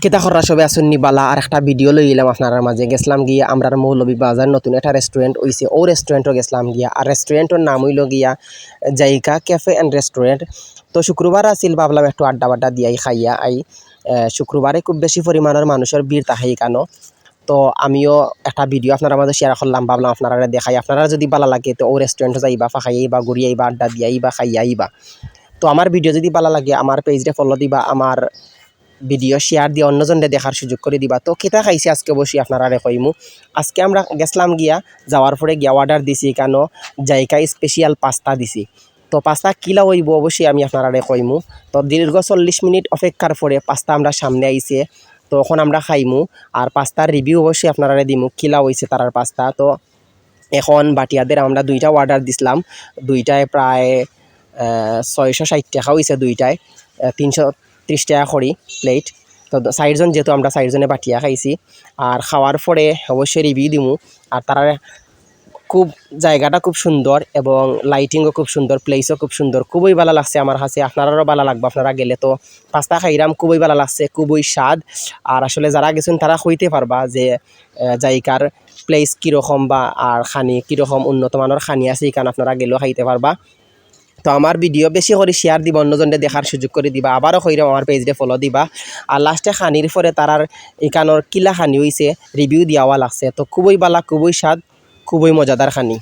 কিতা খররা সবে আসুন বালা আর একটা ভিডিও লই এলাম আপনার মাঝে গেছিলাম গিয়া আমরার মৌলভীবাজার নতুন একটা রেস্টুরেন্ট হইছে ও রেস্টুরেন্টও গেছিলাম গিয়া আর রেস্টুরেন্টের নাম হইল গিয়া জাইকা ক্যাফে অ্যান্ড রেস্টুরেন্ট। তো শুক্রবার আসিল ভাবলাম একটু আড্ডা বাড্ডা দিয়াই খাইয়া আই। শুক্রবারে খুব বেশি পরিমাণের মানুষের ভিড় তাহাই কেন। তো আমিও একটা ভিডিও আপনার মাঝে শেয়ার করলাম, ভাবলাম আপনারা দেখাই, আপনারা যদি ভালো লাগে তো ও রেস্টুরেন্টে যাইবা, ফাঁকাইবা, ঘুরিয়াইবা, আড্ডা দিয়াইবা, খাইয়াইবা। তো আমার ভিডিও যদি ভালো লাগে আমার পেজটা ফলো দিবা, আমার ভিডিও শেয়ার দিয়ে অন্যজনকে দেখার সুযোগ করে দিবা। তো কেতা খাইছি আজকে বসি আপনারা কইমু। আজকে আমরা গেছিলাম গিয়া, যাওয়ার পরে গিয়া অর্ডার দিছি কেন জায়গা স্পেশাল পাস্তা দিছি। তো পাস্তা কিলা হইব অবশ্যই আমি আপনারা কইমু। তো দীর্ঘ 40 মিনিট অপেক্ষার পরে পাস্তা আমরা সামনে আইছে, তো এখন আমরা খাইমু আর পাস্তার রিভিউ অবশ্যই আপনারা দিমু কিলা হইছে তারার পাস্তা। তো এখন বাটিয়াদের আমরা দুইটা অর্ডার দিছিলাম, দুইটায় প্রায় 660 টাকা হয়েছে, দুইটায় 330 টাকা করি প্লেট। তো 4 জন যেহেতু আমরা 4 জনে বাটিয়া খাইছি, আর খাওয়ার পরে অবশ্যই রিভিউ দিমু। আর তারা খুব জায়গাটা খুব সুন্দর এবং লাইটিংও খুব সুন্দর, প্লেসও খুব সুন্দর, খুবই ভালো লাগছে আমার কাছে। আপনারাও ভালো লাগবে আপনারা গেলে। তো পাস্তা খাইরাম, খুবই ভালো লাগছে, খুবই স্বাদ। আর আসলে যারা গেছেন তারা হইতে পারবা যে জায়গার প্লেস কীরকম বা আর খানি কীরকম উন্নত মানের খানি আছে, এখানে আপনারা গেলেও খাইতে পারবা। তো আমার ভিডিও বেশি করে শেয়ার দিবা, অন্যজনকে দেখার সুযোগ করে দিবা, আবারও কইরা আমার পেজে ফলো দিবা। আর লাস্টে খানির পরে তারার এখানোর কিলা খানি হইছে রিভিউ দিয়াওয়া লাগছে। তো খুবই ভালো, খুবই স্বাদ, খুবই মজাদার খানি।